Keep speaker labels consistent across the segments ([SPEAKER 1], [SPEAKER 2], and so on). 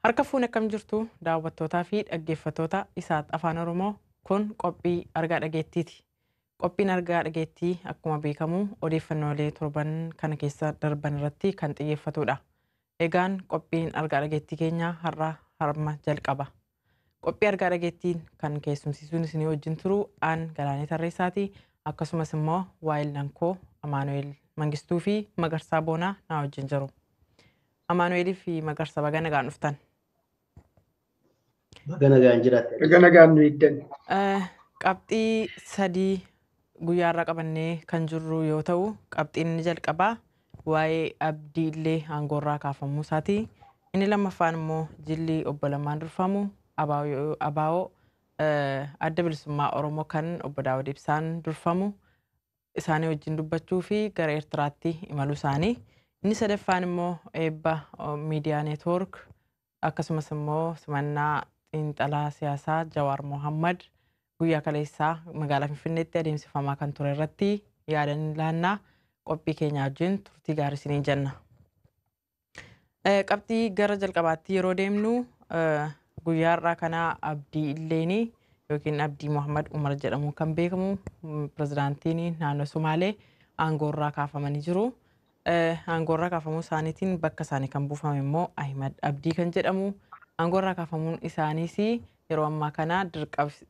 [SPEAKER 1] Harka fuune akkam jirtu daawwattootaa fi dhaggeeffattoota isaat afaan Oromoo kun qophii argaa dhageettiiti. Qophiin argaa dhageettii akkuma beekamu odeeffannoolee torban kana keessa darban irratti kan xiyyeeffatudha. Egaan qophiin argaa dhageettii keenya harma jalqaba. Qophii argaa dhageettiin kan keessumsiisuun isinii wajjin turu aan Galaanee Tarreessaati. Akkasumas immoo waa'il nankoo Amaanu'eel Mangistuu fi Magarsaa Boonaa na wajjin jiru. Amaanu'eel fi Magarsaa baga nagaan dhuftan.
[SPEAKER 2] Ganagaan jiraate.
[SPEAKER 3] Ganagaan nu iddan.
[SPEAKER 1] Qabxii sadii guyyaarraa qabannee kan jirru yoo ta'u, qabxiin inni jalqabaa waa'ee abdiillee aangoorraa kaafamuu isaati. Inni lammaffaan immoo jilli obbo Lammaan Durfamu abaa'oo adda bilisummaa Oromoo kan obbo Daawud Ibsaan durfamu isaanii wajjin dubbachuu fi gara Eertiraatti imaluu isaanii. Inni sadaffaan immoo eebba miidiyaa neetwoork akkasumas immoo simannaa xiinxalaa siyaasaa Jawaar Mohammad guyyaa kaleessaa magaalaa Finfinneetti adeemsifamaa kan ture irratti yaadan laannaa qophii keenya wajjin turtii gaarii isiniin jenna. Qabxii gara jalqabaatti yeroo deemnu guyyaarraa kana Abdii Illeeni yookiin Abdii Mohammad Umar jedhamu kan beekamu pirezidaantiin naannoo Sumaalee aangoorraa kaafamanii jiru. Aangoorraa kaafamuu isaaniitiin bakka isaanii kan buufame immoo Ahmad Abdii kan jedhamu. Aangoorraa kaafamuun isaaniis yeroo ammaa kana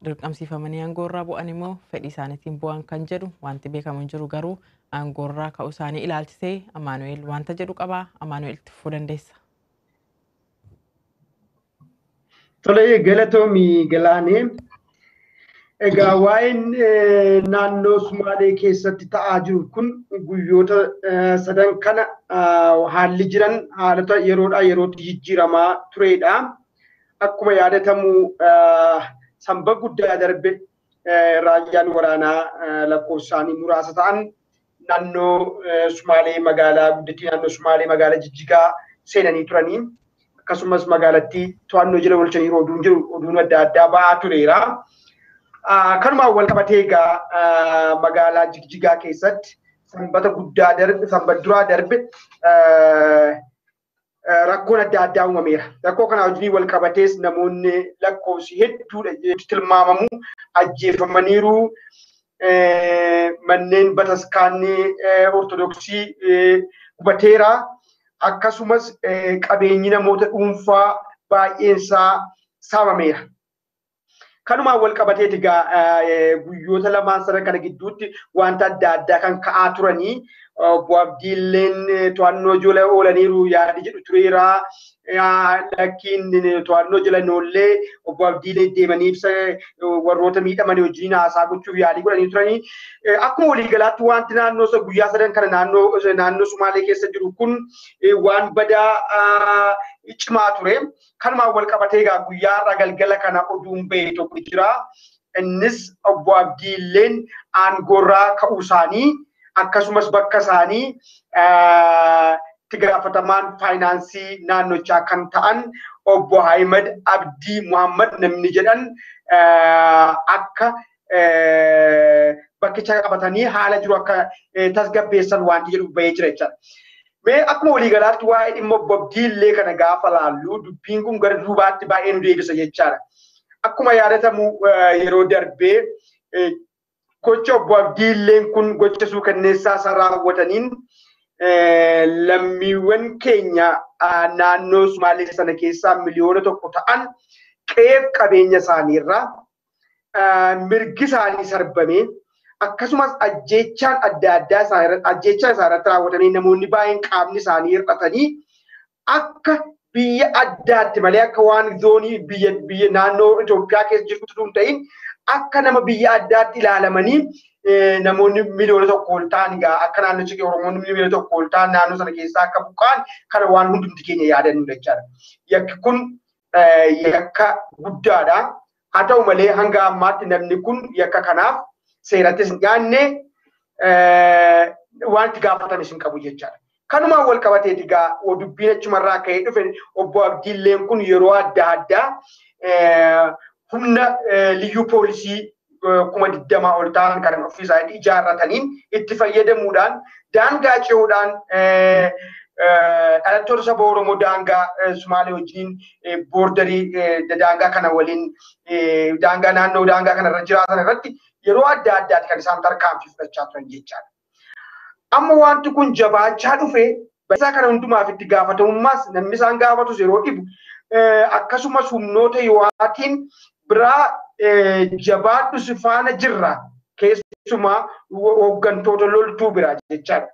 [SPEAKER 1] dirqamsiifamanii aangoorraa bu'an immoo fedhii isaaniitiin bu'an kan jedhu wanti beekamu hin jiru garuu aangoorraa ka'uu isaanii ilaalchisee Amaanu'eel wanta jedhu qaba. Amaanu'eel tuffuu dandeessa.
[SPEAKER 3] Tole galatoomii Galaanee. Egaa waa'een naannoo Sumaalee keessatti ta'aa jiru kun guyyoota sadan kana haalli jiran haalota yeroodhaa yerootti jijjiiramaa turedha. Akkuma yaadatamu sanba guddaa darbe raayyaan waraanaa lakkoofsaanii muraasa ta'an naannoo Sumaalee magaalaa guddattii naannoo Sumaalee magaalaa Jijjigaa seenanii turanii akkasumas magaalattii to'annoo jala oolchanii oduun adda addaa ba'aa tureera. Kanumaan wal qabatee egaa magaalaa Jijjigaa keessatti sanbata guddaa sanbata duraa darbe rakkoon adda addaa uumameera. Rakkoo kana wajjin wal qabatees namoonni lakkoofsi hedduudha tilmaamamu ajjeefamaniiru. Manneen bataskaanni ortodoksii gubateera. Akkasumas qabeenyi namoota dhuunfaa baay'eensaa saamameera. Kanumaan wal qabateeti egaa guyyoota lamaan sadan kana gidduutti wanta adda addaa kan ka'aa turanii obbo Abdiilleen to'annoo jala oolaniiru yaadi jedhu tureera. Lakkiin to'annoo jala noollee obbo Abdiilee deemanii ibsa warroota miidhamanii wajjin haasaa gochuuf yaalii godhanii turanii. Akkuma waliigalaatti wanti naannoo guyyaa sadan kana naannoo Sumaalee keessa jiru kun waan badaa cimaa ture. Kanumaan wal qabatee egaa guyyaarraa galgala kana oduun bahee tokko jira. Innis obbo Abdiilleen aangoorraa ka'uu isaanii akkasumas bakka isaanii itti gaafatamaan faayinaansii naannochaa kan ta'an obbo Ahmad Abdii Muhammad namni jedhan akka bakkicha qabatanii haala jiru akka tasgabbeessan wanti jedhu bahee jira jechuudha. Mee akkuma waliigalaatti waa'ee dhimma obbo Abdiillee kana gaafa laallu dubbiin kun gara duubaatti baay'ee nu deebisa jechaadha. Akkuma yaadatamu yeroo darbee gocha obbo Abdiilleen kun gocha suukanneessaa isaa raawwataniin lammiiwwan keenya naannoo Sumaalee sana keessaa miliyoona tokko ta'an qe'ee qabeenya isaaniirraa mirgi isaanii sarbamee akkasumas ajjeechaan adda addaa isaanirratti raawwatanii namoonni baay'een qaamni isaanii hir'atanii akka biyya addaatti malee akka waan zoonii biyya naannoo Itoophiyaa keessa jirtu hin ta'in akka nama biyya addaatti ilaalamanii namoonni miliyoona tokko ol ta'an egaa akka naannoo Oromoo Oromoonni miliyoona tokko ol ta'an naannoo sana keessaa akka buqqa'an kana waan hundumti keenya yaadannu jechaadha. Yakki kun yakka guddaadha. Haa ta'u malee hanga ammaatti namni kun yakka kanaaf seerattis hin dhiyaanne waan itti gaafatames hin qabu jechaadha. Kanumaan wal qabateeti egaa dubbiin achumarraa ka'ee dhufe obbo Abdiilleen kun yeroo adda addaa humna liyyuu poolisii 20 ol ta'an kan ofii isaanii ijaarrataniin itti fayyadamuudhaan daangaa ce'uudhaan dhalattoota saba Oromoo daangaa Sumaalee wajjin boordarii daangaa kana waliin daangaa naannoo daangaa kanarra jiraatan irratti yeroo adda addaatti kan isaan tarkaanfii fudhachaa turan jechaadha. Amma wanti kun jabaachaa dhufe isaa kana hundumaaf itti gaafatamummaas namni isaan gaafatus yeroo dhibu akkasumas humnoota Yoo'aatiin biraa jabaadhu si faana jirra keessumaa hooggantoota loltuu biraa jechaadha.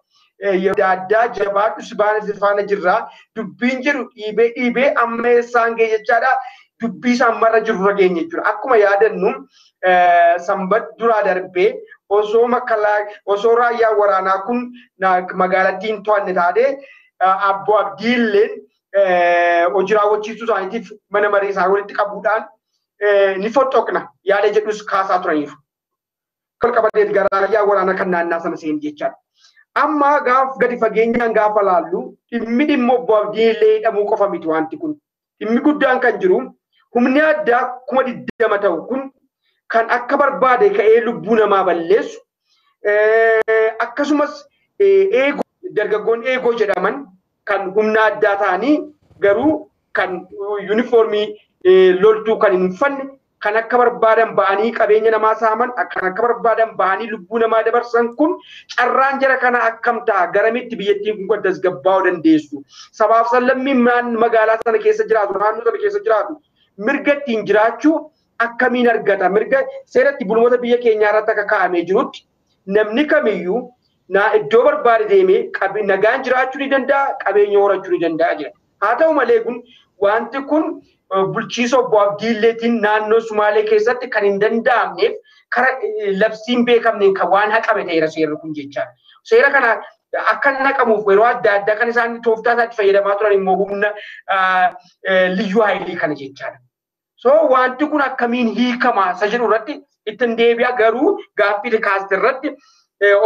[SPEAKER 3] Yeroo addaa jabaadhu si faana jirra dubbiin jedhu dhiibee amma eessaan ga'e jechaadha. Dubbii isaan marra jiru rageenya jechuudha. Akkuma yaadannu sanbat duraa darbee osoo raayyaa waraanaa kun magaalattiin to'anne taatee Abbo Abdiilleen hojii raawwachiisuu isaaniitiif mana marii isaa walitti qabuudhaan ni fottoqna yaada jedhus kaasaa turaniiru. Kan qabatee gara raayyaa waraanaa kan naannaa sana seen jechaadha. Amma gaaf gadi fageenyaan gaafa laallu dhimma Obbo Abdiillee hidhamuu qofa miti wanti kun. Dhimmi guddaan kan jiru humni addaa 20 ta'u kun kan akka barbaade ka'ee lubbuu namaa balleessu akkasumas dargaggoon eegoo jedhaman kan humna addaa ta'anii garuu kan yuunifoormii loltuu kan hin uffanne kan akka barbaadan ba'anii qabeenya namaa saaman kan akka barbaadan ba'anii lubbuu namaa dabarsan kun carraan jara kana akkam ta'a garamitti biyyattiin kun gaddas gabbaa'uu dandeessu sabaaf sallammiin magaalaa sana keessa jiraatu naannoo sana keessa jiraatu mirga ittiin jiraachuu akkamiin argata mirga seeratti bulmoota biyya keenyaa irratti akka kaa'amee jirutti namni kamiyyuu iddoo barbaade deemee nagaan jiraachuu ni danda'a qabeenya horachuu ni danda'a jira. Haa ta'u malee kun wanti kun bulchiisa Obbo Abdiilleetiin naannoo Sumaalee keessatti kan hin danda'amneef kara labsiin beekamneen kan waan haqame ta'eera seerri kun jechaadha. Seera kana akka naqamuuf yeroo adda addaa kan isaan tooftaa isaatti fayyadamaa turan immoo humna liyyuu haayilii kana jechaadha. So wanti kun akkamiin hiikama isa jedhu irratti ittiin deebi'a garuu gaaffii kaasite irratti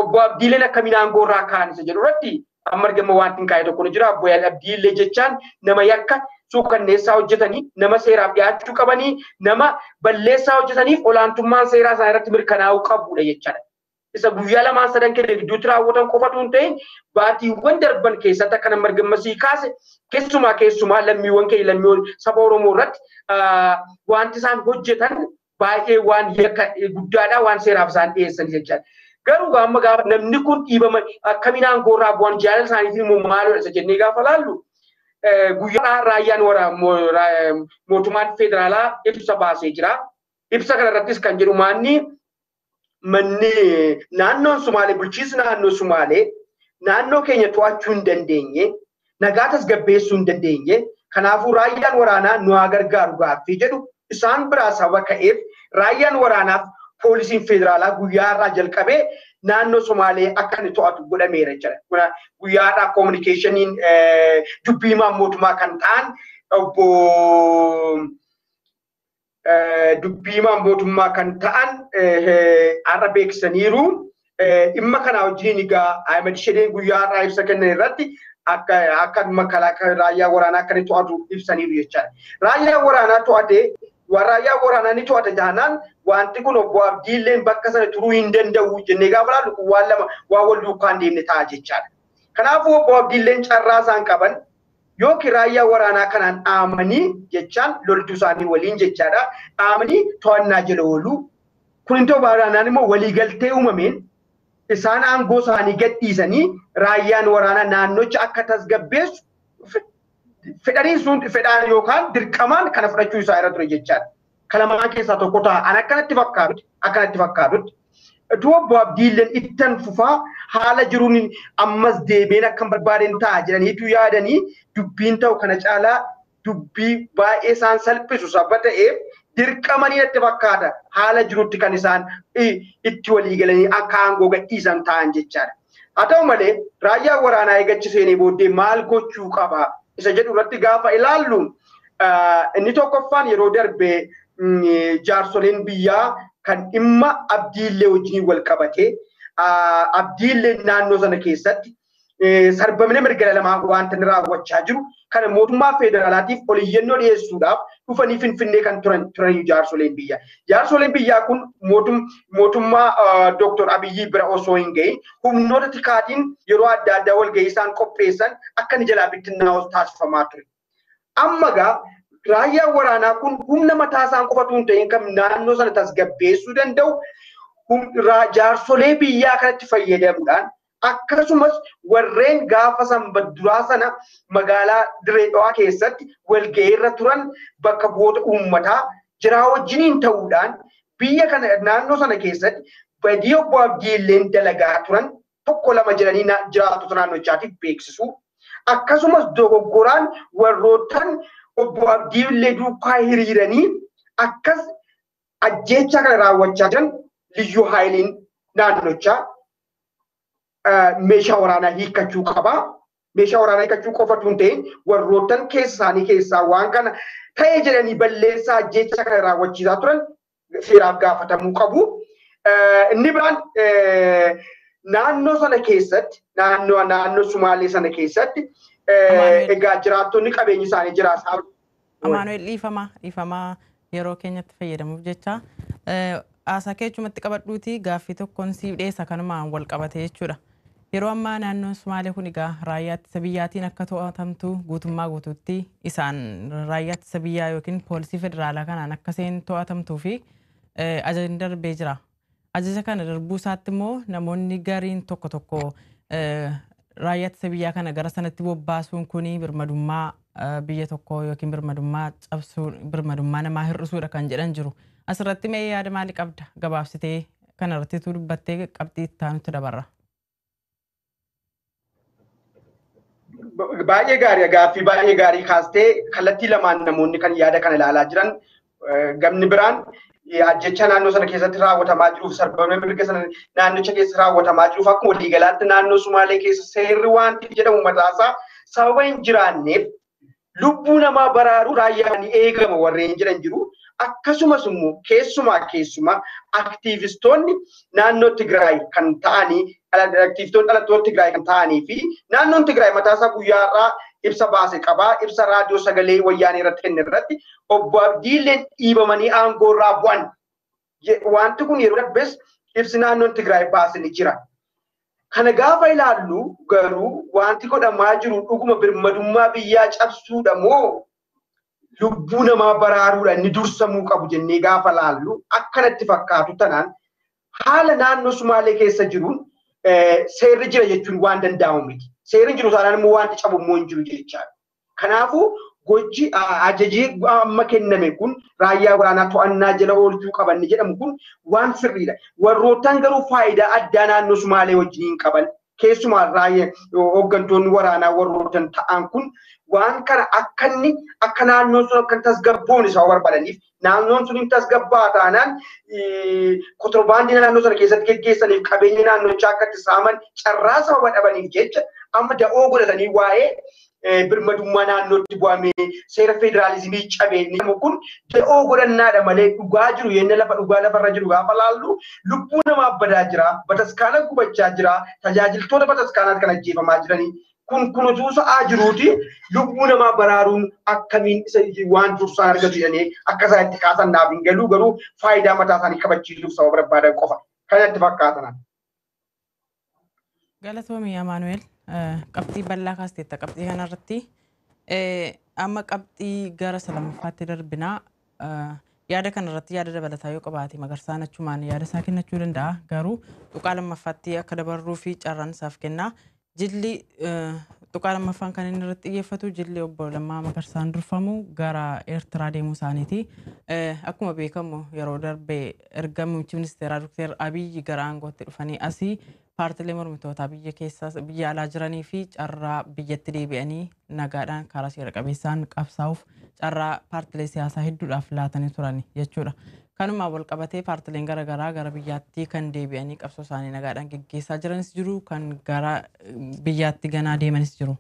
[SPEAKER 3] Obbo Abdiilleen akkamiin aangoo irraa ka'an isa jedhu irratti amma argama wanti hin kaa'e tokko ni jira. Obbo Abdiillee jechaan nama yakka suukanneessaa hojjetanii nama seeraaf dhiyaachuu qabanii nama balleessaa hojjetaniif olaantummaan seeraa isaa irratti mirkanaa'uu qabudha jechaadha. Isa guyyaa lamaan sadan kenne gidduutti raawwatan qofatu hin ta'in baatiiwwan darban keessatti akka nama argammasii kaase keessumaa lammiiwwan keenya lammiiwwan saba Oromoo irratti wanti isaan hojjetan baay'ee waan yakka guddaadha waan seeraaf isaan dhiyeessan jechaadha. Garuu amma gaafa namni kun dhiibama akkamiin aangoo irraa bu'an jaalala isaaniitiin immoo maalidha isa jennee gaafa laallu guyyaa raayyaan mootummaan federaalaa ibsa baasee jira. Ibsa kanarrattis kan jedhu manni naannoon Sumaalee bulchiinsi naannoo Sumaalee naannoo keenya to'achuu hin dandeenye nagaa tasgabbeessuu hin dandeenye kanaafuu raayyaan waraanaa nu haa gargaaru gaaffii jedhu isaan biraa sababa ka'eef raayyaan waraanaaf poolisiin federaalaa guyyaa irraa jalqabee naannoo Sumaalee akka inni to'atu godhameera jechuudha. Guyyaa irraa koominikeeshiniin dubbii himaa mootummaa kan ta'an obbo dubbii himaa mootummaa kan ta'an har'a beeksisaniiru. Dhimma kana wajjin egaa Ahmed Shideen guyyaa irraa ibsa kennan irratti akka makalaakaa raayyaa waraanaa akka inni to'atu ibsaniiru jechaadha. Raayyaa waraanaa to'atee raayyaa waraanaa ni to'ata jaanaan wanti kun Obbo Abdiilleen bakka sana turuu hin danda'u jennee gaafa laallu kun waan lama waan wal duukaa hin deemne ta'a jechaadha. Kanaafuu Obbo Abdiilleen carraa isaan qaban yookiin raayyaa waraanaa kanaan dhaamanii jechaan loltuu isaanii waliin jechaadha. Dhaamanii to'annaa jala oolu. Kun hin ta'u waraanaan immoo waliigaltee uumameen isaan aangoo isaanii gadhiisanii raayyaan waraanaa naannocha akka tasgabbeessu fedhaan yookaan dirqamaan kana fudhachuu isaa irra ture jechaadha. Kalamaan keessaa tokko ta'a. An akkanatti fakkaatutti Obbo Abdiilleen ittan fufaa haala jiruun ammas deebiin akka barbaadeen ta'a jedhaniitu yaadanii dubbiin ta'u kana caalaa dubbii baay'ee isaan salphisu sababa ta'eef dirqamanii itti fakkaata haala jirutti kan isaan itti walii galanii akka aangoo gadhiisan ta'an jechaadha. Haa ta'u malee raayyaan waraanaa eeggachiseenii booddee maal gochuu qaba isa jedhu irratti gaafa ilaallu inni tokkoffaan yeroo darbee jaarsoleen biyyaa kan dhimma Abdiillee wajjin wal qabate Abdiillee naannoo sana keessatti sarbamina mirga lamaa wanta inni raawwachaa jiru kana mootummaa federaalaatiif oliyyannoo dhiyeessuudhaaf dhufanii Finfinnee kan turan jaarsoleen biyyaa. Jaarsoleen biyyaa kun mootummaa Dr. Abiyyi bira osoo hin gahin humnoota tikaatiin yeroo adda addaa walgahii isaan qopheessan akka inni jalaa bittinnaa'u taasifamaa ture. Amma gaa raayyaan waraanaa kun humna mataa isaan qofatu hin ta'in kan naannoo sana tasgabbeessuu danda'u jaarsolee biyyaa kanatti fayyadamuudhaan akkasumas warreen gaafa sanbadduraa sana magaalaa Dirree Dhawaa keessatti walgahiirra turan bakka bu'oota uummataa jiraa wajjiniin ta'uudhaan biyya kana naannoo sana keessatti badii obbo Abdiilleen dalagaa turan tokko lama jedhanii jiraatota naannochaatiif beeksisuu akkasumas dogoggoraan warrootaan obbo Abdiillee duukaa hiriiranii akkas ajjeechaa kana raawwachaa jiran liyyuu haayiliin naannochaa meeshaa waraanaa hiikkachuu qaba. Meeshaa waraanaa hiikkachuu qofatu hin ta'in warrootaan keessa isaanii keessaa waan kana ta'ee jedhanii balleessaa ajjeechaa kana raawwachiisaa turan seeraaf gaafatamuu qabu. Inni biraan naannoo sana keessatti naannoo Sumaalee sana keessatti egaa jiraattonni qabeenyi isaanii jiraasaa.
[SPEAKER 1] Amaanuel dhiifamaa yeroo keenyatti fayyadamuuf jecha haasaa keechumatti qabadhuuti gaaffii tokkoon siif dhiyeessa kanumaan wal qabate jechuudha. Yeroo ammaa naannoon Sumaalee kun egaa raayyaa ittisa biyyaatiin akka to'atamtu guutummaa guutuutti isaan raayyaa ittisa biyyaa yookiin poolisii federaalaa kanaan akka isheen to'atamtuu fi ajajni darbee jira. Ajaja kana darbuu isaatti immoo namoonni gariin tokko raayyaa ittisa biyyaa kana gara sanatti bobbaasuun kuni birmadummaa biyya tokkoo yookiin birmadummaa cabsuu birmadummaa namaa hir'isuudha kan jedhan jiru. Asirratti mee yaada maalii qabda gabaabsitee kanarratti dubbattee qabxii itti aanutti dabarra.
[SPEAKER 3] Baay'ee gaarii gaaffii baay'ee gaarii kaastee kallattii lamaan namoonni kan yaada kana ilaalaa jiran gamni biraan ajjecha naannoo sana keessatti raawwatamaa jiruuf sarbamni mirga sana naannicha keessa raawwatamaa jiruuf akkuma waliigalaatti naannoo Sumaalee keessa seerri wanti jedhamu mataasaa sababa hin jiraanneef lubbuu namaa baraaruu raayyaan eegama warreen jedhan jiru. Akkasumas immoo keessumaa aktiivistoonni naannoo Tigraay kan ta'anii aktiivistoonni dhalattoota Tigraay kan ta'anii fi naannoon Tigraay mataasaa guyyaarraa ibsa baase qabaa ibsa raadiyoo sagalee wayyaanee irratti kenne irratti obbo Abdiilleen dhiibamanii aangoorraa bu'an wanti kun yeroo darbees ibsi naannoon Tigraay baase ni jira. Kana gaafa ilaallu garuu wanti godhamaa jiru dhuguma birmadummaa biyyaa cabsuudha moo lubbuu namaa baraaruudha inni dursamuu qabu jennee gaafa laallu akkanatti fakkaatu tanaan haala naannoo Sumaalee keessa jiruun seerri jira jechuun waan danda'amu miti. Seerri jiru taanaan immoo wanti cabu immoo hin jiru jechaadha. Kanaafuu gochi ajajii amma kenname kun raayyaa waraanaa to'annaa jala oolchuu qaban jedhamu kun waan sirriidha. Warrootaan garuu faayidaa addaa naannoo Sumaalee wajjin qaban keessumaa raayyaa hooggantoonni waraanaa warrootaan ta'an kun waan kana akka naannoon sun akka tasgabboon isaa barbaadaniif naannoon sun hin tasgabbaa taanaan kontirbaandii naannoo sana keessatti geggeessaniif qabeenya naannochaa akka itti saaman carraa sababa dhabaniif jecha amma da'oo godhatanii waa'ee birmadummaa naannootti bu'amee seera federaalizimii cabee namu kun da'oo godhannaadha malee dhugaa jiru yenna dhugaa lafarra jiru gaafa laallu lubbuu namaa badaa jira bataskaana gubachaa jira tajaajiltoota bataskaanaatti kan ajjeefamaa jiranii kun utuu sa'aa jiruuti lubbuu namaa baraaruun akkamiin waan dursaan argatu jedhanii akka isaan itti kaasan naaf hin galuu garuu faayidaa mataa isaanii kabachiisuuf sababa barbaadan qofa kanatti fakkaatan.
[SPEAKER 1] Galatoomii Amaanuel qabxii bal'aa kaasteetta qabxii kanarratti amma qabxii gara salamaffaatti darbinaa yaada kanarratti yaada dabalataa yoo qabaate Magarsaan achumaan yaada isaa kennachuu danda'a garuu tuqaa lammaffaatti akka dabarruu fi carraan isaaf kennaa. Jilli tuqaa lammaffaan kan inni irratti xiyyeeffatu jilli obbo Lammaa Magarsaan durfamu gara Eertiraa deemuu isaaniiti. Akkuma beekamu yeroo darbe erga muummichi ministeeraa Dr. Abiyyi gara aangootti dhufanii asii paartilee mormitootaa biyya keessaa biyya alaa jiranii fi carraa biyyatti deebi'anii nagaadhaan karaa seera qabeessaan qabsaa'uuf carraa paartilee siyaasaa hedduudhaaf laatanii turan jechuudha. Kanuma wal qabatee paartileen garaagaraa gara biyyaatti kan deebi'anii qabsoo isaanii nagaadhaan geggeessaa jiranis jiru kan gara biyyaatti ganaa deemanis jiru.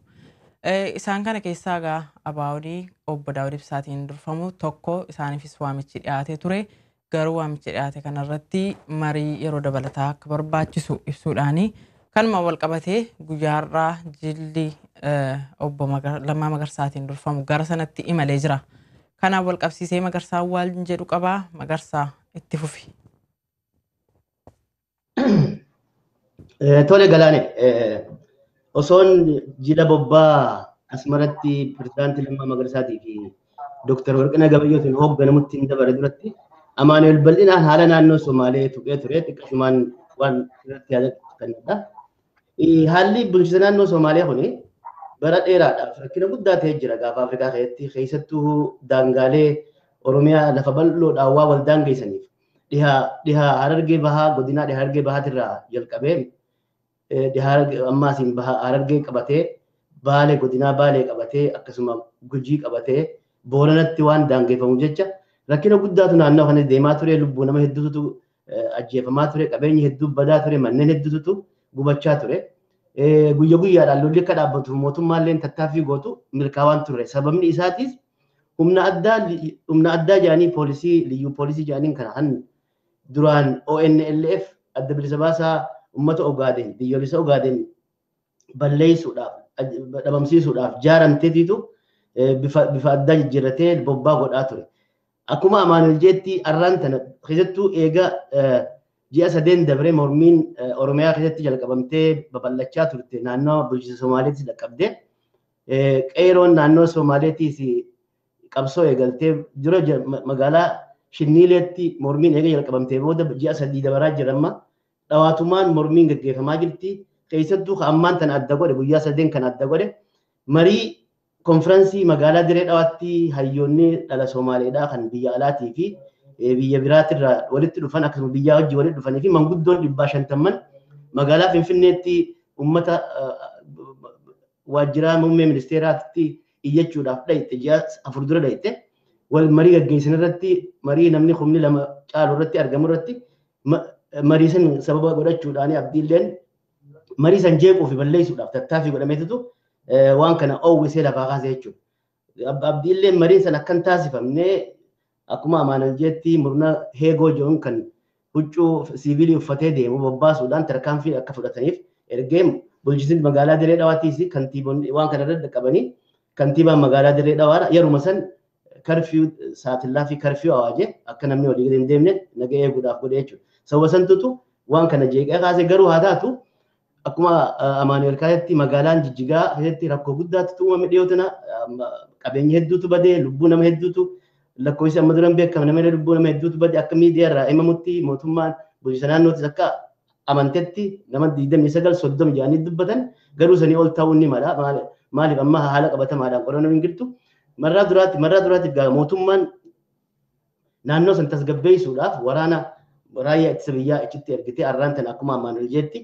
[SPEAKER 1] Isaan kana keessaa egaa Abaawudii obbo Daawud Ibsaatiin durfamu tokko isaaniifis waamichi dhiyaatee ture. Garuu waamichi dhiyaate kanarratti marii yeroo dabalataa akka barbaachisu ibsuudhaani Kanuma wal qabatee guyyaarraa jilli obbo Lammaa Magarsaatiin durfamu gara sanatti imalee jira. Kanaan wal qabsiisee Magarsaan waan jedhu qabaa Magarsaa itti fufi.
[SPEAKER 2] Tole Galaane osoon jila bobbaa asmaratti pirezidaantii Lammaa Magarsaatii fi Dooktar Warqinaa Gabayyootiin hoogganamutti hin dabare duratti Amaanu'el bal'inaan haala naannoo Somaalee tuqee ture xiqqashumaan waan irratti yaada kennedha. Haalli bulchiinsa naannoo Somaalee kuni bara dheeraadhaaf rakkina guddaa ta'ee jira gaafa Afrikaa keessattuu daangaalee Oromiyaa lafa bal'oodhaan waa wal daangeessaniif dhihaa Harargee Bahaa godinaa dhihaa Harargee Bahaatirraa jalqabee ammaasiin Harargee qabatee Baalee godinaa Baalee qabatee akkasuma Gujii qabatee Booranatti waan daangeeffamu jecha rakkina guddaatu naannoo kana deemaa ture lubbuu nama hedduutu ajjeefamaa ture qabeenyi hedduu badaa ture manneen hedduutu gubachaa ture. Guyya guyyaadhaan lolli akka dhaabbatu mootummaalleen tattaaffii gootu milkaa'aan ture. Sababni isaatiis humna addaa jedhanii liyyuu poolisii jedhaniin kana duraan ONLF adda bilisa baasaa uummata Ogaaden biyyoolessa Ogaaden balleessuudhaaf dhabamsiisuudhaaf jaaramteetiitu bifa addaa jijjiirratee bobbaa godhaa ture. Akkuma Amaanu'el jeetti arraan tana keessattuu eega ji'a sadeen dabree mormiin Oromiyaa keessatti jalqabamtee babal'achaa turte naannoo bulchiinsa Somaaleetti dhaqqabdee qeeroon naannoo Somaaleettis qabsoo eegaltee dura magaalaa Shinniileetti mormiin eega jalqabamtee booda ji'a sadii dabaraa jiramma dhawaatumaan mormiin gaggeeffamaa jirti. Keessattuu ammaan tana adda godhe guyyaa sadeen kan adda godhe marii konfiraansii magaalaa Diree Dhawaatti hayyoonni dhala Somaaleedhaa kan biyya alaatii fi biyya biraatirraa walitti dhufan akkasuma biyyaa hojii walitti dhufanii fi manguddoon 150 magaalaa Finfinneetti uummata waajjira muummee ministeeraatti iyyachuudhaaf dhayite ji'a 4 dura dhayite wal marii gaggeessan irratti marii namni humni 2 caalu irratti argamu irratti marii san sababa godhachuudhaan abdiilleen marii san jeequu fi balleessuudhaaf tattaaffii godhameetu waan kana oowwisee lafaa kaasee jechuudha. Abdiilleen mariin san akkan taasifamnee akkuma Amaanu'el jeetti murna heegoo jedhuun kan huccuu siivilii uffatee deemu bobbaasuudhaan tarkaanfii akka fudhataniif ergee bulchiinsi magaalaa Diree Dhawaattis kantiibonni waan kana irratti qabanii kantiibaan magaalaa Diree Dhawaa yeruma san karfiyuu saatillaa fi karfiyuu awaajee akka namni walii hin deemne naga eeguudhaaf godhe jechuudha. Sababa santuutu waan kana jeeqee kaasee garuu haa taatu akkuma Amaanu'el kaasetti magaalaan Jijjigaa keessatti rakkoo guddaatu uumame dhiyootana qabeenyi hedduutu badee lubbuu nama hedduutu lakkoofsi amma duran beekamu nama lubbuu nama hedduutu badee akka miidiyaa irraa himamutti mootummaan bulchiinsa naannootis akka amantetti nama 29-30 jedhanii dubbatan garuu sanii ol ta'uu ni mala maaliif amma haala qabatamaadhaan qorannoo hin jirtu marraa duraatti mootummaan naannoo san tasgabbeessuudhaaf waraana raayyaa ittisa biyyaa achitti ergitee arraan tana akkuma Amaanu'el jeetti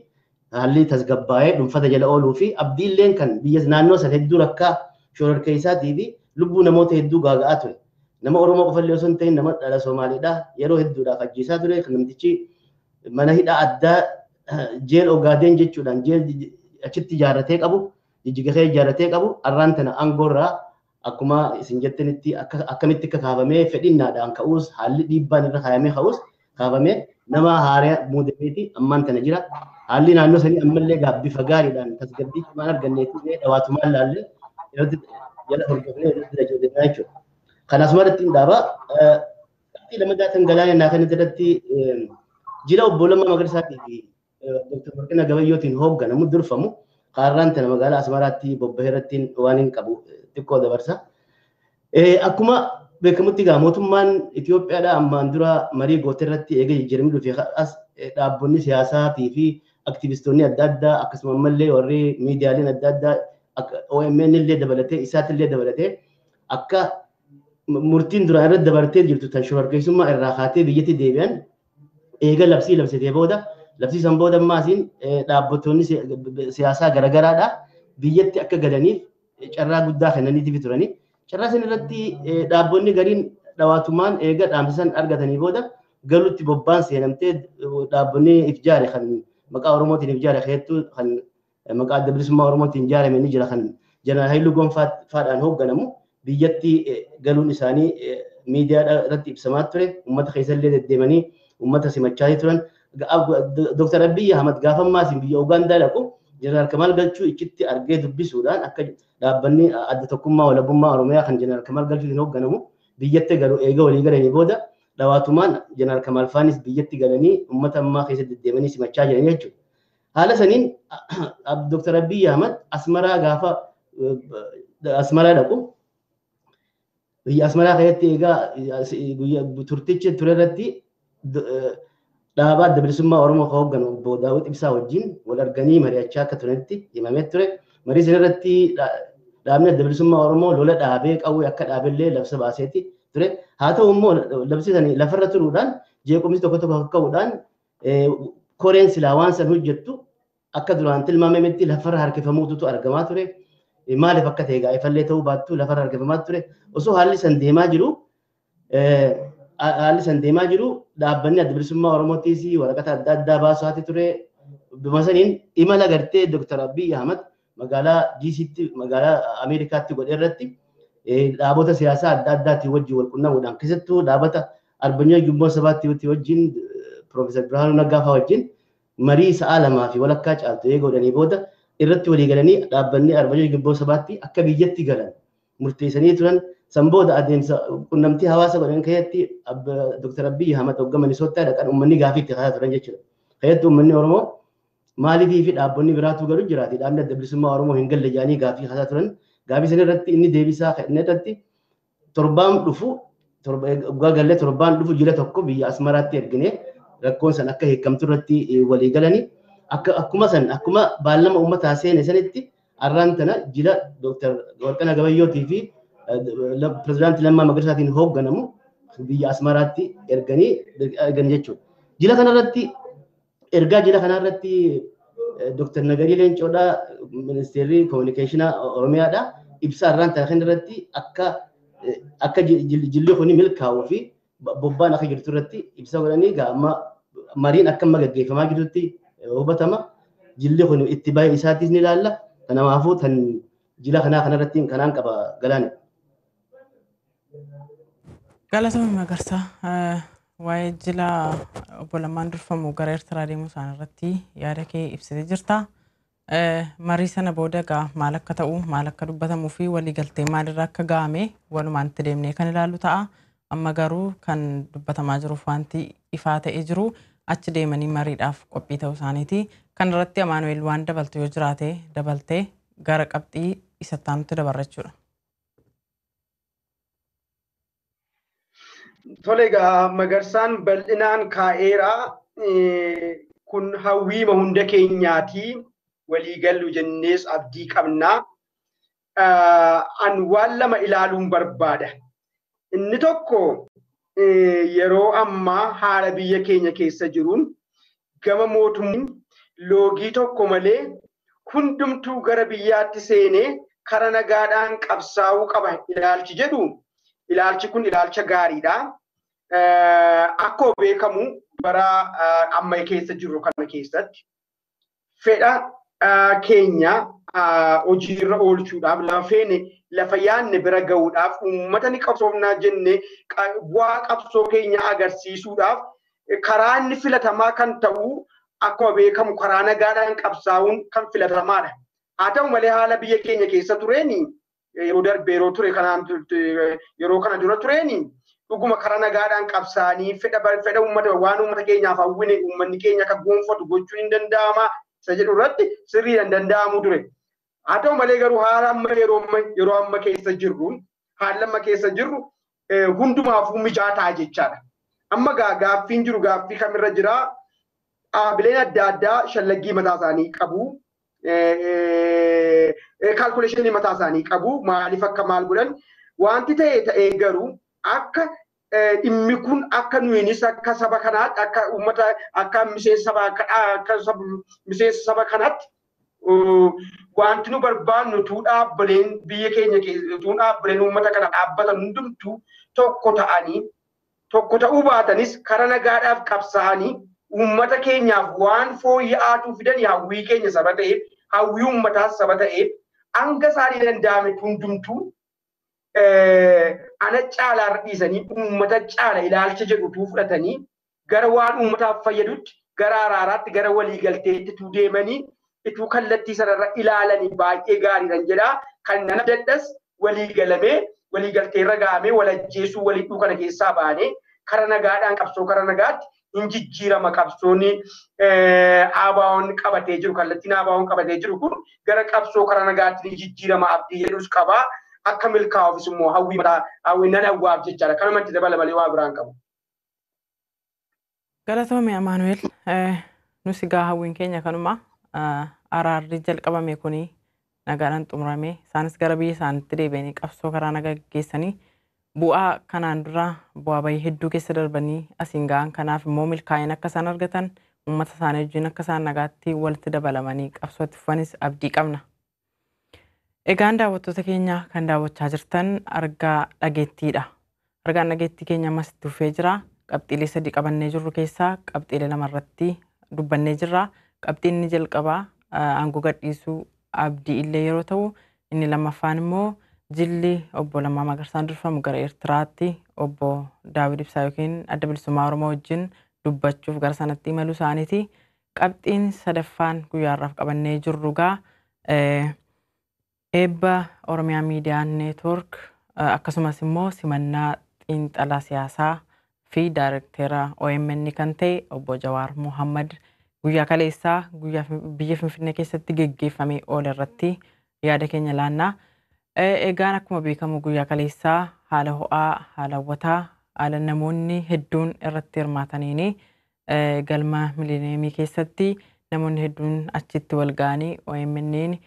[SPEAKER 2] haalli tasgabbaa'ee dhuunfata jala ooluu fi abdiilleen kan biyya naannoo san hedduu rakkaa shororkeessaatii fi lubbuu namoota hedduu gaaga'aa ture. Nama Oromoo qofallee osoo hin ta'in nama dhala Somaaleedhaa yeroo hedduudhaaf ajjeesaa ture kan namtichi mana hidhaa addaa jeel Ogaaden jechuudhaan jeel achitti ijaarratee qabu jijjigatee ijaarratee qabu arraan tana aangoorraa akkuma isin jettanitti akkamitti akka kaafamee fedhinnaadhaan ka'uus haalli dhiibbaan irra kaayamee ka'uus kaafamee nama haaraa muudameeti ammaan tana jira. Haalli naannoo sanii ammallee bifa gaariidhaan tasgabbii cimaan arganneetti dhawaatumaan laallee jala hordofnee irratti tajaajilaa jechuudha. Kanaasuma irratti hin dhaaba. Qabxii lama daatan galaanaa kan irratti jila obbo Lammaa Magarsaatii fi Dooktar Warqinaa Gabayyootiin hoogganamu durfamu kaarraan tana magaalaa Asmaraatti bobbahee irratti waan hin qabu xiqqoo dabarsa. Akkuma beekamutti mootummaan Itoophiyaadhaa ammaan dura marii gootee irratti eega jijjiiramni dhufee as dhaabbonni siyaasaatii fi aktivistoonni adda addaa akkasuma ammallee warri miidiyaaleen adda addaa OMN illee dabalatee isaatillee dabalatee akka murtiin duraan irratti dabartee jirtu tan shororkeessummaa irraa kaatee biyyatti deebi'an eega labsii labsitee booda labsii san booda ammaasiin dhaabbattoonni siyaasaa garagaraadhaa biyyatti akka galaniif carraa guddaa kennaniitiif turanii carraa san irratti dhaabbonni gariin dhawaatumaan eega dhaamsisan argatanii booda galuutti bobbaan seenamtee dhaabbonni ifjaare kan maqaa Oromootiin ifjaare hedduu kan maqaa adda bilisummaa Oromootiin ijaarame ni jira kan Jeneraal Haayiluu Gonfaadhaan hoogganamu biyyatti galuun isaanii miidiyaa irratti ibsamaa ture uummata keessallee deddeemanii uummata simachaa turan Dr. Abiy Ahmed gaafammaas biyya Ugaandaa dhaqu Jeneraal Kamal Galchuu ichitti argee dubbisuudhaan akka dhaabbanni adda tokkummaa walabummaa Oromiyaa kan Jeneraal Kamal Galchuutiin hoogganamu biyyatti galu eega walii galanii booda dhawaatumaan Jeneraal Kamal Faanis biyyatti galanii uummata ammaa keessatti deddeemanii simachaa jiran jechuudha. Haala saniin Dr. Abiy Ahmed Asmaraa gaafa Asmaraa dhaqu biyya Asmaraa keessatti eegaa turtichi ture irratti dhaabaa adda bilisummaa Oromoo kan hoogganu obbo Daawit Ibsaa wajjin wal arganii mari'achaa akka turanitti himamee ture. Marii sana irratti dhaabni adda bilisummaa Oromoo lola dhaabee qawwee akka dhaabellee labsa baaseeti ture. Haa ta'u immoo labsi sana lafarra turuudhaan jeequmsi tokko tokko akka ka'uudhaan koreen silaa waan san hojjettu akka duraan tilmaamametti lafarra harkifamuutu argamaa ture. Maaliif akka ta'e gaa'ifallee ta'uu baattu lafarra harkifamaa ture. Osoo haalli san deemaa jiru dhaabbanni adda bilisummaa Oromootiis waraqata adda addaa baasaati ture. Bima saniin imala gartee Dr. Abiy Ahmed magaalaa GCtti magaalaa Ameerikaatti godhe irratti dhaabota siyaasaa adda addaatiin wajjin wal quunnamuudhaan keessattuu dhaabata Arbanyoo Gimboon Sabaatti wajjin Profeesar Birhaanuu Naggaa fa'aa wajjin marii sa'a lamaa fi walakkaa caaltu eega godhanii booda irratti walii galanii dhaabbanni Arbanyoo Gimboon Sabaatti akka biyyatti galan murteessanii turan. San booda adeemsa quunnamtii hawaasa godhan keessatti Dr. Abiy Ahmed hooggaman Itoophiyaa dhaqan uummanni gaafii itti kaasaa turan jechuudha. Keessattuu uummanni Oromoo maaliifii fi dhaabbonni biraatu garuu jiraati. Dhaabni adda bilisummaa Oromoo hin galle jedhanii gaafii kaasaa turan. Gaafii sana irratti inni deebisaa inni irratti torbaan dhufu jila tokko biyya Asmaraatti erginee rakkoon san akka hiikamtu irratti walii galanii akkuma baallama uummataa seene sanitti arraan tana jila Dr. Warqanaa Gabayyootii fi Pirezidaantii Lammaa Magarsaatiin hoogganamu biyya Asmaraatti ergan jechuudha. Jila kanarratti ergaa jila kanarratti Dr. Nagarii Leencoodhaa Ministeerri Kominikeeshinaa Oromiyaadhaa ibsa irraan tana kanarratti akka jilli kun milkaa'uu fi bobbaan akka jirtu irratti ibsa godhanii gaama mariin akka amma gaggeeffamaa jirutti hubatama. Jilli kun itti baay'ee isaatis ni ilaalla. Kanaafuu tan jila kanarratti kanaan qaba galaani.
[SPEAKER 1] Galatoomii Magarsaa waa'ee jila obbo Lammaan durfamu gara Eertiraa deemuu isaan irratti yaada kee ibsitee jirta. Marii sana booda egaa maal akka ta'u maal akka dubbatamuu fi waliigaltee maalirra akka ga'ame walumaan itti deemnee kan ilaallu ta'a. Amma garuu kan dubbatamaa jiruuf wanti ifaa ta'ee jiru achi deemanii mariidhaaf qophii ta'uu isaaniiti. Kan irratti Amaanu'eel waan dabaltu yoo jiraate dabaltee gara qabxii isa taanutti dabarrachuudha.
[SPEAKER 3] Tole egaa Magarsaan bal'inaan kaa'eera. Kun hawwiima hunda keenyaati. Walii gallu jennees abdii qabna. An waan lama ilaaluun barbaada. Inni tokko yeroo ammaa haala biyya keenya keessa jiruun gama mootummaan loogii tokko malee hundumtuu gara biyyaatti seenee kara nagaadhaan qabsaa'uu qaba ilaalchi jedhu. Ilaalchi kun ilaalcha gaariidha. Akkuma beekamu bara amma keessa jirru kana keessatti fedha keenya hojiirra oolchuudhaaf lafa yaanne bira ga'uudhaaf uummata ni qabsoofnaa jenne bu'aa qabsoo keenya agarsiisuudhaaf karaa inni filatamaa kan ta'u akkuma beekamu karaa nagaadhaan qabsaa'uun kan filatamaadha. Haa ta'u malee haala biyya keenya keessa tureeni yeroo darbe yeroo ture yeroo kana dura tureeni dhuguma karaa nagaadhaan qabsaa'anii fedha uummata keenyaaf hawwine uummanni keenya akka gonfatu gochuun hin danda'ama isa jedhu irratti sirriidhaan danda'amuu ture. Haa ta'u malee garuu haala amma yeroo amma keessa jirru haala amma keessa jirru hundumaafuu mijataa jechaadha. Amma gaaffiin jiru gaaffii kamirra jira. Dhaabileen adda addaa shallaggii mataa isaanii qabu. Kalkuleeshinii mataa isaanii qabu. Maaliif akka maal godhan wanti ta'ee garuu akka dhimmi kun akka nuyinis akka saba kanaatti akka uummata akka miseensa saba kanaatti wanti nu barbaannu tuu dhaabbileen biyya keenya keessatti dhaabbileen uummata kana dhaabbatan hundumtuu tokko ta'uu baatanis karaa nagaadhaaf qabsaa'anii uummata keenyaaf waan fooyya'aatu fidanii hawwii keenya saba ta'eef hawwii uummataas saba ta'eef hanga isaanii danda'ame hundumtuu ana caalaa dhiisanii uummata caala ilaalcha jedhutu fudhatanii gara waan uummataaf fayyadutti gara araaraatti gara waliigalteetti tu deemanii ituu kallattii sanarra ilaalanii baay'ee gaariidhan jedha. Kan nan abdadhas waliigalamee waliigalteerra gahamee walajjeesuu waliidhuu kana keessaa baanee kara nagaadhaan qabsoo kara nagaatti hin jijjiirama qabsoonni ABO'n qabatee jiru kallattiin ABO'n qabatee jiru kun gara qabsoo kara nagaatti hin jijjiirama abdii jedhus qabaa. Akka milkaa'uufis immoo hawwii nan hawwaaf jechaadha. Kanumatti dabala malee waa biraan qabu.
[SPEAKER 1] Galatoomii Amaanu'eel nus egaa hawwiin keenya kanuma araarri jalqabame kuni nagaadhaan xumurame isaanis gara biyya isaaniitti deebi'anii qabsoo karaa nagaa gaggeessanii bu'aa kanaan dura bu'aa bayii hedduu keessa darbanii asiin ga'an kanaaf immoo milkaa'ina akka isaan argatan uummata isaanii wajjin akka isaan nagaatti walitti dabalamanii qabsootti fufanis abdii qabna. Egaan daawwattoota keenya kan daawwachaa jirtan argaa dhageettiidha. Argaan dhageettii keenya ammas itti fufee jira. Qabxiilee 3 qabannee jirru keessaa qabxiilee 2 irratti dubbannee jirra. Qabxiin inni jalqabaa aangoo gadhiisuu abdii illee yeroo ta'u inni lammaffaan immoo jilli obbo Lammaa Magarsaan durfamu gara Eertiraatti obbo Daawid Ibsaa yookiin adda bilisummaa Oromoo wajjin dubbachuuf gara sanatti imaluu isaaniiti. Qabxiin sadaffaan guyyaarraaf qabannee jirru gaa eebba Oromiyaa Miidiyaa Neetwoork akkasumas immoo simannaa xiinxalaa siyaasaa fi daayirektera OMN kan ta'e obbo Jawaar Mohammad guyyaa kaleessaa guyyaa biyya Finfinnee keessatti geggeeffamee oole irratti yaada keenya laannaa. Egaan akkuma beekamu guyyaa kaleessaa haala ho'aa, haala hawwataa, haala namoonni hedduun irratti hirmaataniini galma Mileeniyeemii keessatti namoonni hedduun achitti wal ga'anii OMN'n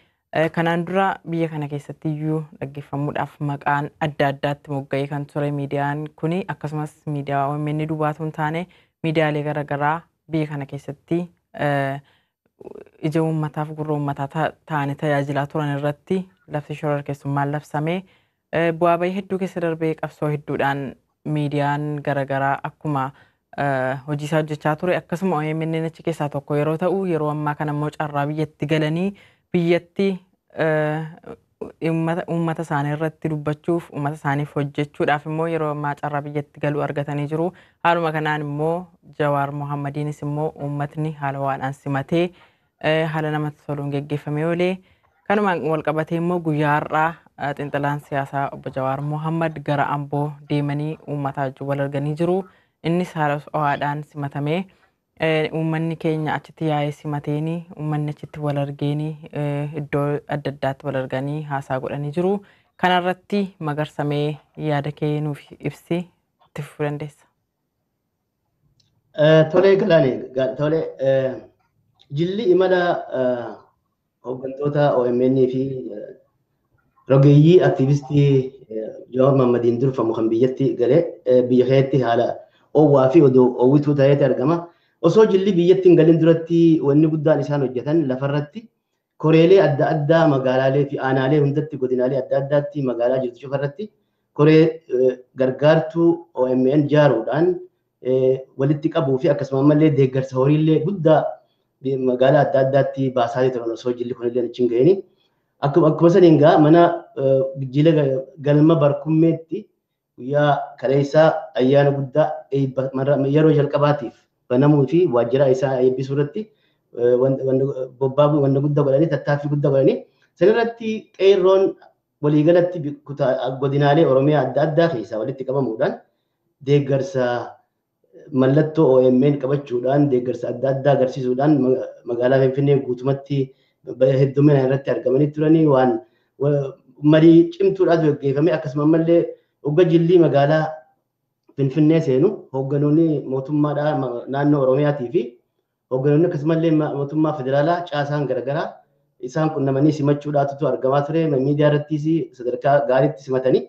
[SPEAKER 1] kanaan dura biyya kana keessatti iyyuu dhaggeeffamuudhaaf maqaan adda addaatti mogga'ee kan ture miidiyaan kuni akkasumas miidiyaa OMN duwwaatu hin taane miidiyaalee garaagaraa biyya kana keessatti ija uummataaf gurra uummataa ta'anii tajaajilaa turan irratti labsi shororkeessummaan labsamee bu'aa bayii hedduu keessa darbee qabsoo hedduudhaan miidiyaan garaagaraa akkuma hojii isaa hojjechaa ture akkasuma OMN achi keessaa tokko yeroo ta'u yeroo ammaa kana immoo carraa biyyatti galanii biyyatti uummata isaanii irratti dubbachuuf uummata isaaniif hojjechuudhaaf immoo yeroo ammaa carraa biyyatti galuu argatanii jiru. Haaluma kanaan immoo Jawaar Mohammadiinis immoo uummatni haala ho'aadhaan simatee haala namatti toluun geggeeffamee oolee kanumaan wal qabatee immoo guyyaa har'aa xiinxalaan siyaasaa obbo Jawaar Mohammad gara Amboo deemanii uummata wajjin wal arganii jiru. Innis haala ho'aadhaan simatamee uummanni keenya achitti yaa'ee simateeni uummanni achitti wal argeeni iddoo adda addaatti wal arganii haasaa godhanii jiru. Kanarratti Magarsamee yaada kee nuuf ibsi itti fufuu dandeessa.
[SPEAKER 2] Tolee Galaanee tolee jilli imala hooggantoota OMN fi rogeeyyii aktiivistii Jawaar Mohammadiin durfamu kan biyyatti galee biyya keessatti haala oowwaa fi oowwituu ta'eeti argama. Osoo jilli biyyatti hin galin duratti wanni guddaan isaan hojjetan lafarratti koreelee adda addaa magaalaalee fi aanaalee hundatti godinaalee adda addaatti magaalaa jirtu cufarratti koree gargaartuu OMN ijaaruudhaan walitti qabuu fi akkasuma ammallee deeggarsa horiillee guddaa magaalaa adda addaatti baasaa turan osoo jilli kunillee achi hin ga'ini. Akkuma saniin gaa mana jila galma barkummeetti guyyaa kaleessaa ayyaana guddaa yeroo jalqabaatiif banamuu fi waajjira isaa eebbisuu irratti bobbaabuu wanta guddaa godhanii tattaaffii guddaa godhanii sanirratti qeerroon waliigalatti godinaalee Oromiyaa adda addaa keessaa walitti qabamuudhaan deeggarsa mallattoo OMN qabachuudhaan deeggarsa adda addaa agarsiisuudhaan magaalaa Finfinnee guutumatti hedduminaan irratti argamanii turanii waan marii cimtuudhaaf gaggeeffame akkasuma ammallee hogga jillii magaalaa Finfinnee seenu hoogganoonni mootummaadhaa naannoo Oromiyaatii fi hoogganoonni akkasumallee mootummaa federaalaa caasaan garaagaraa isaan qunnamanii simachuudhaatu argamaa ture miidiyaa irrattis sadarkaa gaariitti simatanii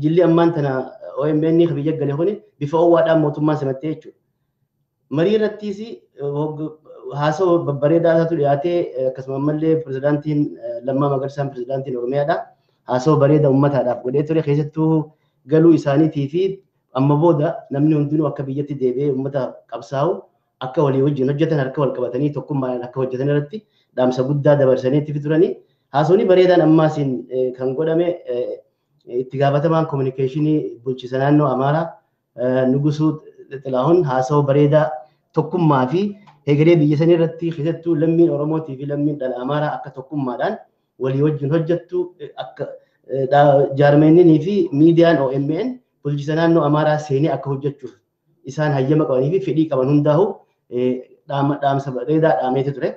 [SPEAKER 2] jilli ammaan tana OMN biyya galee kuni bifa oowwaadhaan mootummaan simattee jechuudha. Marii irrattis haasoo babbareedaatu dhiyaatee akkasuma ammallee pirezidaantiin Lammaa Magarsaan pirezidaantiin Oromiyaadha haasoo bareeda uummataadhaaf godhee ture keessattuu galuu isaaniitii fi amma booda namni hundinuu akka biyyatti deebi'ee uummata qabsaa'u akka walii wajjin hojjetan harka wal qabatanii tokkummaadhaan akka hojjetan irratti dhaamsa guddaa dabarsanii itti turanii haasoonni bareedaan ammaasiin kan godhame itti gaafatamaan kominikeeshinii bulchiinsa naannoo Amaaraa Nugusuu Xilaahun haasoo bareedaa tokkummaa fi hegeree biyya sanii irratti keessattuu lammiin Oromootii fi lammiin dhala Amaaraa akka tokkummaadhaan walii wajjin hojjettu akka jaarmeenii fi miidiyaan OMN bulchiinsa naannoo Amaaraa seenee akka hojjechuuf isaan hayyama qabanii fi fedhii qaban hundaa'u dhaamsa bareedaa dhaameeti ture.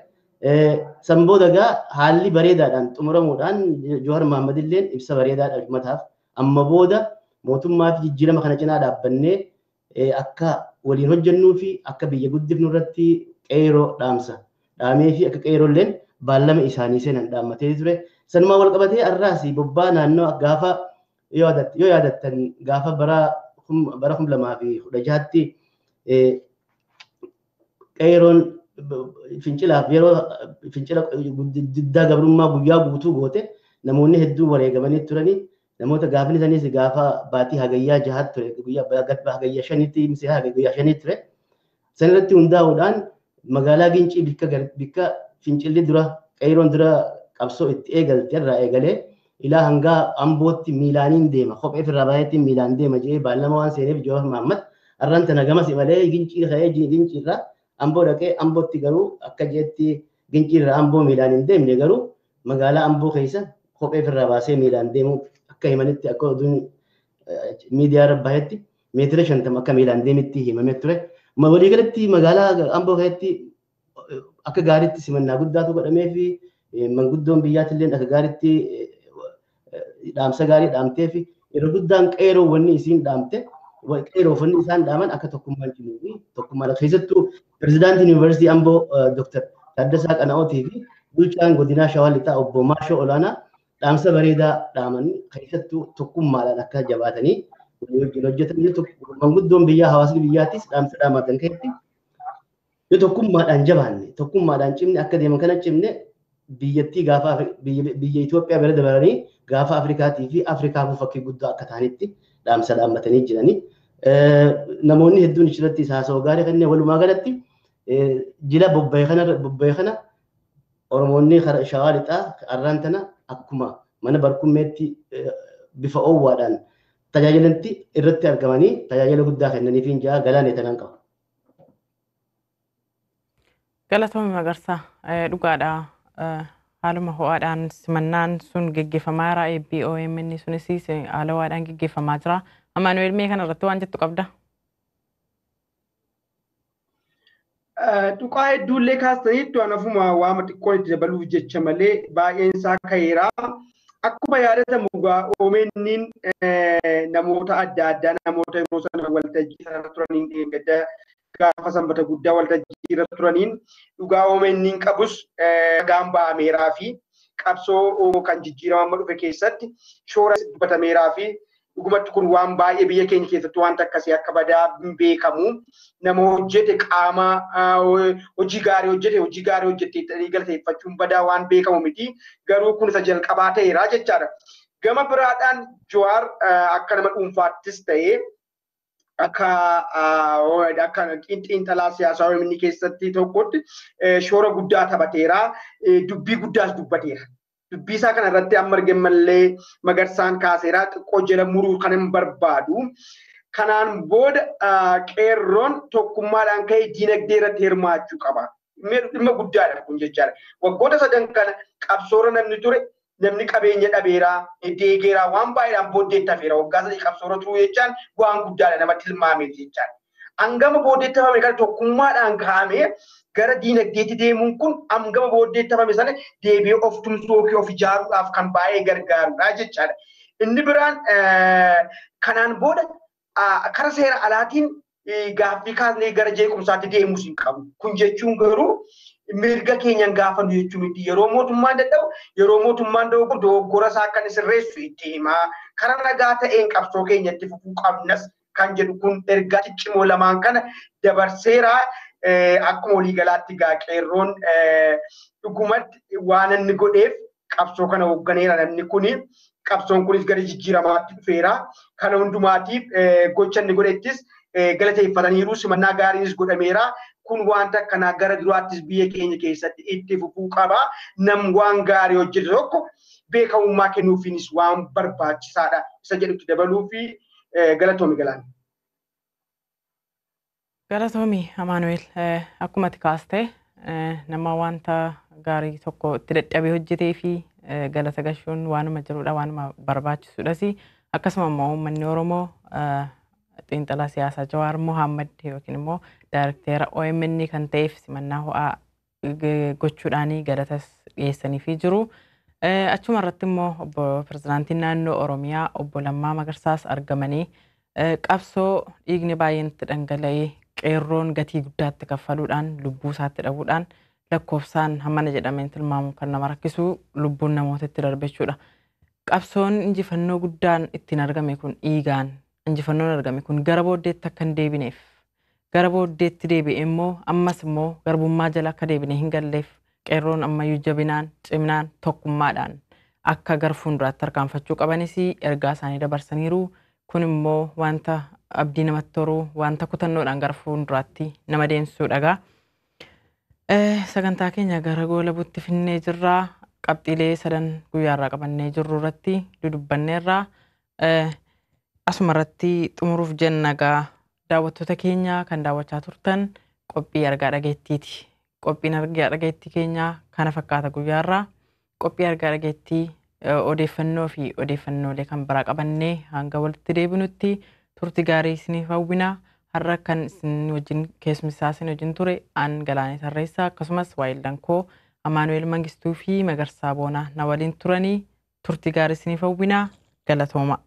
[SPEAKER 2] Sanbooda egaa haalli bareedaadhaan xumuramuudhaan Jowaar Mohaammed illeen ibsa bareedaadhaan uummataaf amma booda mootummaa fi jijjiirama kana cinaa dhaabbannee akka waliin hojjennuu fi akka biyya guddifnu irratti qeeroo dhaamee fi akka qeeroolleen baallama isaanii seenan dhaammatee ture. Sanumaa wal qabatee arraas bobbaa naannoo gaafa yoo yaadattan gaafa bara 2016tti qeeroon fincilaaf yeroo fincila diddaa gabrummaa guyyaa guutuu goote namoonni hedduu wareegamanii turanii namoota gaafni isaaniis gaafa baatii hagayyaa 6 ture guyyaa hagayyaa 5tti misee hagayyaa 5 ture sanirratti hundaa'uudhaan magaalaa Gincii bikka fincilli dura qeeroon dura qabsoo itti eegalte irraa eegalee ilaa hanga Ambootti miilaaniin deema kophee irraa baay'eetti miilaan deema jedhee baallama waan seeneef Jowaar Mohaammed arranta nagamas malee Gincii ka'ee Gincii irraa Amboo dhaqee Ambootti garuu akka jeetti Gincii irraa Amboo miilaan hin deemne garuu magaalaa Amboo keessa kophee irraa baasee miilaan deemu akka himanitti akka oduun miidiyaa irra bahetti meetira 50 akka miilaan deemitti himamee ture. Walii galatti magaalaa Amboo keessatti akka gaariitti simannaa guddaatu godhamee fi manguddoon biyyaatillee akka gaariitti dhaamsa gaarii dhaamtee fi yeroo guddaan qeeroo wanni isiin dhaamte qeeroo wanni isaan dhaaman akka tokkummaan cimuu fi tokkummaan keessattuu pirezidaantiin yuunivarsiitii Amboo Dr. Taaddasaa Qana'ootii fi bulchaan godinaa Shawaa Lixaa obbo Maashoo Olaanaa dhaamsa bareedaa dhaaman keessattuu tokkummaadhaan akka jabaatanii wajjin hojjetan manguddoon biyyaa hawaasni biyyaattis dhaamsa dhaamatan keessatti yoo tokkummaadhaan jabaanne tokkummaadhaan cimne akka deeman kana cimne biyyattii gaafa biyya Itoophiyaa bira dabaranii gaafa Afrikaatii fi Afrikaafuu fakkii guddaa akka ta'anitti dhaamsa dhaammatanii jiranii. Namoonni hedduun achirratti haasawaa gaarii kanneen walumaa galatti jila bobba'ee kana Oromoonni Shawaa Lixaa arraan tana akkuma mana barkummeetti bifa oowwaadhaan tajaajilanti irratti argamanii tajaajila guddaa kennanii fi jaa galaanee tanaan qaba.
[SPEAKER 1] Galatoomii Magarsaa dhugaadha. Haaluma ho'aadhaan simannaan sun geggeeffamaa jira. Eebbii OMN sunis haala ho'aadhaan geggeeffamaa jira. Amaanu'eel mee kana irratti waan jettu qabda?
[SPEAKER 3] Dhugaa hedduullee kaastanii iddoo anafuma waama xiqqoon itti dabaluuf jecha malee baay'een isaa ka'eera. Akkuma yaadatamu OMN'n namoota adda addaa namoota yeroo sana waltajjii sana turaniin deeggadda gaafa sanbata guddaa waltajjii irra turaniin dhugaa OMN'n qabus gaan ba'ameeraa fi qabsoo kan jijjiirama dhufe keessatti shoora dubbatameeraa fi dhugumatti kun waan baay'ee biyya keenya keessatti waan akkasii akka badaa beekamu nama hojjete qaama hojii gaarii hojjete galateeffachuun badaa waan beekamu miti garuu kun isa jalqabaa ta'eera jechaadha. Gama biraadhaan Jowaar akka nama dhuunfaattis ta'ee akka xiinxalaa siyaasaa OMN keessatti tokkotti shoora guddaa taphateera. Dubbii guddaas dubbateera. Dubbii isaa kana irratti amma argamallee Magarsaan kaaseera xiqqoo jala muruu kan hin barbaadu. Kanaan booda qeerroon tokkummaadhaan ka'ee diinagdee irratti hirmaachuu qaba. Dhimma guddaadha kun jechaadha. Waggoota 7 kana qabsoora namni ture namni qabeenya dhabeeraa deegeeraa waan baay'eedhaan booddeetti hafeera. Waggaa 3 qabsoora turuu jechaan waan guddaadha namatti tilmaameef jechaadha. Hangama booddeetti hafame kana tokkummaadhaan kaa'amee gara diinagdeetti deemuun kun hangama booddeetti hafame sana deebi'ee of tumsuu yookiin of ijaaruudhaaf kan baay'ee gargaarudha jechaadha. Inni biraan kanaan booda karaa seera alaatiin gaaffii kaasnee gara jeequmsaatti deemuus hin qabu. Kun jechuun garuu mirga keenyan gaafannu jechuun miti yeroo mootummaan dadhabu yeroo mootummaan dogoggora isaa kan sirreessu itti himaa karaa nagaa ta'een qabsoo keenyatti fufuu qabnas kan jedhu kun ergaa ciccimoo lamaan kana dabarseera. Akkuma waliigalaatti qeerroon dhugumatti waan inni godheef qabsoo kana hoogganeera namni kuni qabsoon kunis gara jijjiiramaatti dhufeera. Kana hundumaatiif gocha inni godhettis galateeffataniiru simannaa gaariinis godhameera. Kun wanta akkanaa gara duraattis biyya keenya keessatti itti fufuu qaba. Nam waan gaarii hojjetu tokko beekamummaa kennuufiinis waan barbaachisaadha. Isa jedhutti dabaluu fi galatoomi galaan.
[SPEAKER 1] Galatoomii Amaanu'eel akkuma ati kaaste nama wanta gaarii tokko itti dadhabee hojjetee fi galata gashuun waanuma jirudha waanuma barbaachisuudhas akkasuma immoo uummanni Oromoo xiinxalaa siyaasaa Jawaar Mohaammed yookiin immoo daayirekteera OMN kan ta'eef simannaa ho'aa gochuudhaanii galatas dhiyeessanii fi jiru. Achuma irratti immoo obbo Pirezidaantiin naannoo Oromiyaa obbo Lammaa Magarsaas argamanii qabsoo dhiigni baay'een itti dhangala'ee qeerroon gatii guddaatti kaffaluudhaan lubbuu isaatti dhabuudhaan lakkoofsaan hammana jedhameen tilmaamu kan nama rakkisu lubbuun namootatti darbechuudha. Qabsoon injifannoo guddaan ittiin argame kun dhiigaan injifannoon argame kun gara booddeetti akka hin deebineef gara booddeetti deebi'e immoo ammas immoo garbummaa jala akka deebine hin galleef qeerroon ammayyuu jabinaan ciminaan tokkummaadhaan akka gara fuulduraatti tarkaanfachuu qabanis ergaa isaanii dabarsaniiru. Kun immoo wanta abdii namatti toru wanta kutannoodhaan gara fuulduraatti nama deemsisuudha. Sagantaa keenya gara goolabuutti finnee jirraa qabxiilee sadan guyyaarraa qabannee jirru irratti dudubbanneerraa asuma irratti xumuruuf jennagaa daawwattoota keenya kan daawwachaa turtan qophii argaa dhageettiiti. Qophiin argaa dhageettii keenya kana fakkaata guyyaarraa qophii argaa dhageettii odeeffannoo fi odeeffannoolee kan biraa qabannee hanga walitti deebinutti turtii gaarii isiniif hawwina. Har'a kan isin wajjin keessummeessaa isin wajjin ture aan Galaanee Tarreessaa akkasumas waayillan koo Amaanu'eel Mangistuu fi Magarsaa Boonaa na waliin turanii turtii gaarii isiniif hawwina. Galatooma.